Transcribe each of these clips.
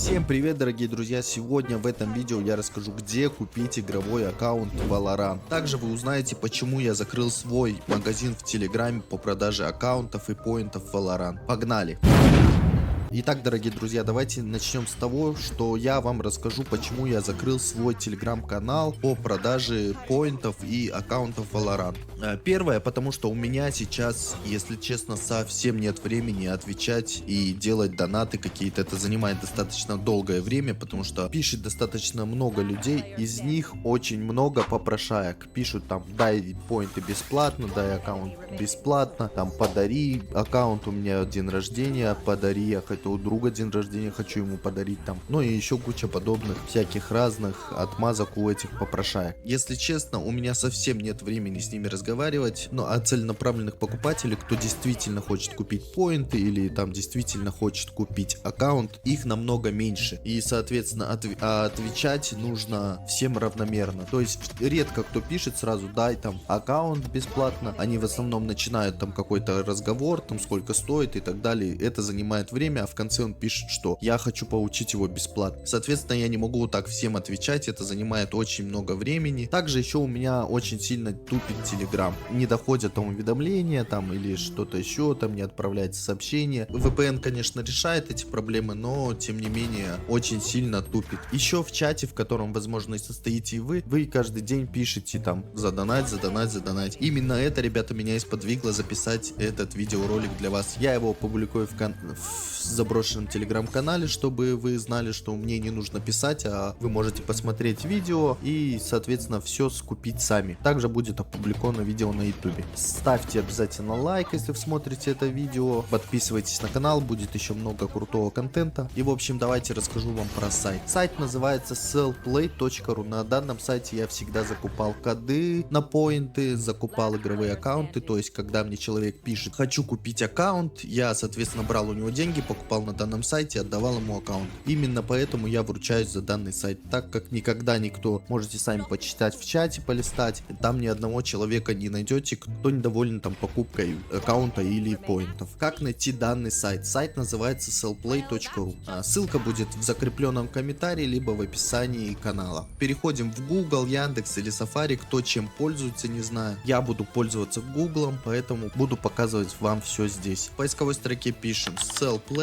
Всем привет, дорогие друзья! Сегодня в этом видео я расскажу, где купить игровой аккаунт Valorant. Также вы узнаете, почему я закрыл свой магазин в Телеграме по продаже аккаунтов и поинтов Valorant. Погнали! Итак, дорогие друзья, давайте начнем с того, что я вам расскажу, почему я закрыл свой телеграм-канал по продаже поинтов и аккаунтов Valorant. Первое, потому что у меня сейчас, если честно, совсем нет времени отвечать и делать донаты какие-то. Это занимает достаточно долгое время, потому что пишет достаточно много людей, из них очень много попрошаек. Пишут там: дай поинты бесплатно, дай аккаунт бесплатно, там подари аккаунт, у меня день рождения, подари, я это у друга день рождения, хочу ему подарить там. Ну и еще куча подобных всяких разных отмазок у этих попрошаек. Если честно, у меня совсем нет времени с ними разговаривать. Ну а целенаправленных покупателей, кто действительно хочет купить поинты или там действительно хочет купить аккаунт, их намного меньше. И соответственно отвечать нужно всем равномерно. То есть редко кто пишет сразу: дай там аккаунт бесплатно. Они в основном начинают там какой-то разговор, там сколько стоит и так далее. Это занимает время, а в конце он пишет, что я хочу получить его бесплатно. Соответственно, я не могу так всем отвечать, это занимает очень много времени. Также еще у меня очень сильно тупит Telegram. Не доходят там уведомления там или что-то еще, там не отправляется сообщение. VPN, конечно, решает эти проблемы, но тем не менее очень сильно тупит. Еще в чате, в котором, возможно, и состоите и вы каждый день пишете там: задонать, задонать, задонать. Именно это, ребята, меня и сподвигло записать этот видеоролик для вас. Я его опубликую в заброшенном телеграм-канале, чтобы вы знали, что мне не нужно писать, а вы можете посмотреть видео и, соответственно, все скупить сами. Также будет опубликовано видео на ютубе. Ставьте обязательно лайк, если вы смотрите это видео. Подписывайтесь на канал, будет еще много крутого контента. И, в общем, давайте расскажу вам про сайт. Сайт называется sellplay.ru. На данном сайте я всегда закупал коды на поинты, закупал игровые аккаунты. То есть, когда мне человек пишет: хочу купить аккаунт, я, соответственно, брал у него деньги, покупал на данном сайте, отдавал ему аккаунт. Именно поэтому я вручаюсь за данный сайт, так как никогда никто, можете сами почитать в чате, полистать, там ни одного человека не найдете, кто недоволен там покупкой аккаунта или поинтов. Как найти данный сайт? Сайт называется sellplay.ru. Ссылка будет в закрепленном комментарии, либо в описании канала. Переходим в Google, Яндекс или Safari, кто чем пользуется, не знаю. Я буду пользоваться Google, поэтому буду показывать вам все здесь. В поисковой строке пишем sellplay.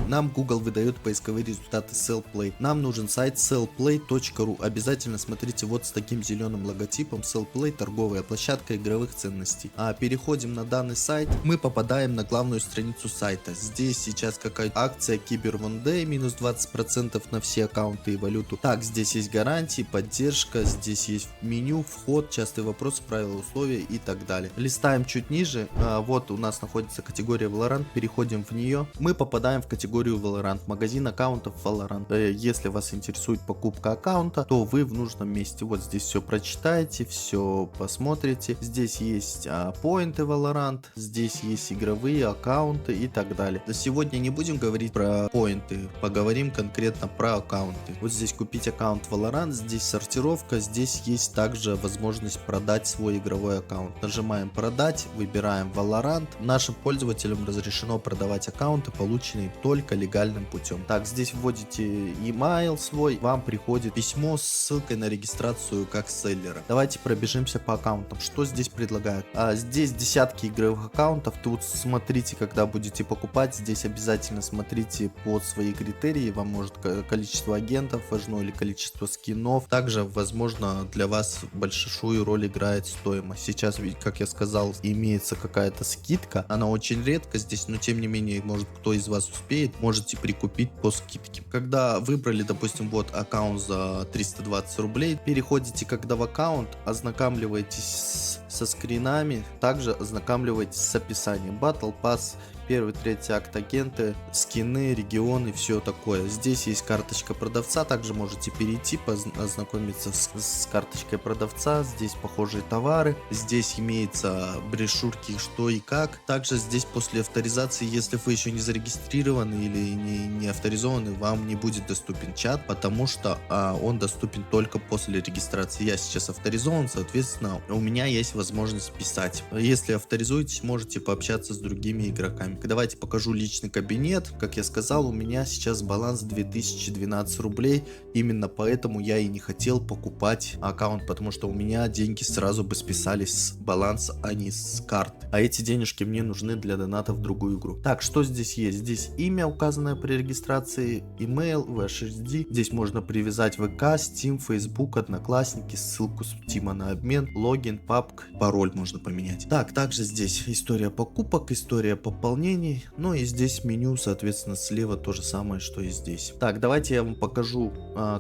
Нам Google выдает поисковые результаты sellplay. Нам нужен сайт sellplay.ru. Обязательно смотрите вот с таким зеленым логотипом: sellplay, торговая площадка игровых ценностей. Переходим на данный сайт. Мы попадаем на главную страницу сайта. Здесь сейчас какая-то акция Cyber One Day, минус 20% на все аккаунты и валюту. Так, здесь есть гарантии, поддержка, здесь есть меню, вход, частые вопросы, правила, условия и так далее. Листаем чуть ниже. Вот у нас находится категория Valorant. Переходим в нее. Мы попадаем в категорию Valorant, магазин аккаунтов Valorant. Если вас интересует покупка аккаунта, то вы в нужном месте. Вот здесь все прочитаете, все посмотрите. Здесь есть поинты Valorant, здесь есть игровые аккаунты и так далее. Сегодня не будем говорить про поинты, поговорим конкретно про аккаунты. Вот здесь купить аккаунт Valorant, здесь сортировка, здесь есть также возможность продать свой игровой аккаунт. Нажимаем продать, выбираем Valorant. Нашим пользователям разрешено продавать аккаунты, полученные только легальным путем. Так, здесь вводите email свой, вам приходит письмо с ссылкой на регистрацию как селлера. Давайте пробежимся по аккаунтам. Что здесь предлагают? Здесь десятки игровых аккаунтов. Тут смотрите, когда будете покупать, здесь обязательно смотрите под свои критерии. Вам может количество агентов важно или количество скинов. Также, возможно, для вас большую роль играет стоимость. Сейчас, как я сказал, имеется какая-то скидка. Она очень редко здесь, но тем не менее, может, кто из вас успеет, можете прикупить по скидке. Когда выбрали, допустим, вот аккаунт за 320 рублей, переходите когда в аккаунт, ознакомливаетесь со скринами, также ознакомливаетесь с описанием. Battle Pass, первый, третий акт, агенты, скины, регионы, все такое. Здесь есть карточка продавца, также можете перейти, ознакомиться с карточкой продавца. Здесь похожие товары, здесь имеется брошюрки что и как. Также здесь после авторизации, если вы еще не зарегистрированы или не авторизованы, вам не будет доступен чат, потому что он доступен только после регистрации. Я сейчас авторизован, соответственно, у меня есть возможность писать. Если авторизуетесь, можете пообщаться с другими игроками. Давайте покажу личный кабинет. Как я сказал, у меня сейчас баланс 2012 рублей. Именно поэтому я и не хотел покупать аккаунт, потому что у меня деньги сразу бы списались с баланса, а не с карт. А эти денежки мне нужны для доната в другую игру. Так, что здесь есть? Здесь имя, указанное при регистрации, email, VHD. Здесь можно привязать ВК, Steam, Facebook, Одноклассники, ссылку Steam на обмен, логин, папка, пароль можно поменять. Так, также здесь история покупок, история пополнений. Ну и здесь меню, соответственно, слева то же самое, что и здесь. Так, давайте я вам покажу,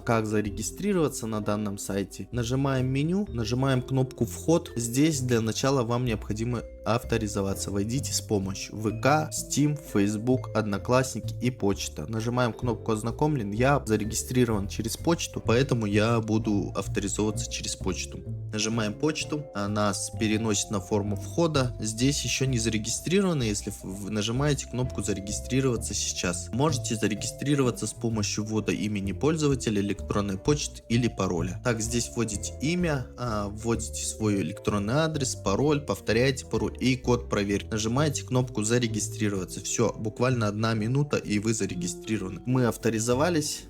как зарегистрироваться на данном сайте. Нажимаем меню, нажимаем кнопку вход. Здесь для начала вам необходимо авторизоваться. Войдите с помощью ВК, Steam, Facebook, Одноклассники и почта. Нажимаем кнопку ознакомлен. Я зарегистрирован через почту, поэтому я буду авторизовываться через почту. Нажимаем почту, нас переносит на форму входа. Здесь еще не зарегистрированы. Если вы нажимаете кнопку зарегистрироваться сейчас, можете зарегистрироваться с помощью ввода имени пользователя, электронной почты или пароля. Так, здесь вводите имя, вводите свой электронный адрес, пароль, повторяете пароль и код проверь. Нажимаете кнопку зарегистрироваться. Все, буквально 1 минута и вы зарегистрированы. Мы авторизовались.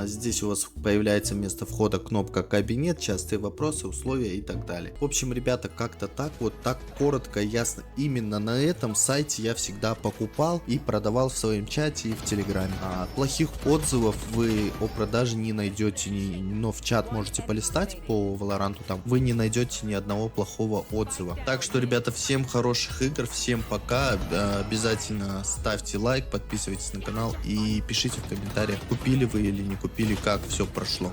Здесь у вас появляется вместо входа кнопка кабинет, частые вопросы, условия и так далее. В общем, ребята, как-то так, вот так коротко, ясно. Именно на этом сайте я всегда покупал и продавал в своем чате и в телеграме. Плохих отзывов вы о продаже не найдете, но в чат можете полистать по Valorant, там вы не найдете ни одного плохого отзыва. Так что, ребята, всем хороших игр, всем пока. Обязательно ставьте лайк, подписывайтесь на канал и пишите в комментариях, купили вы или не купили, как все прошло.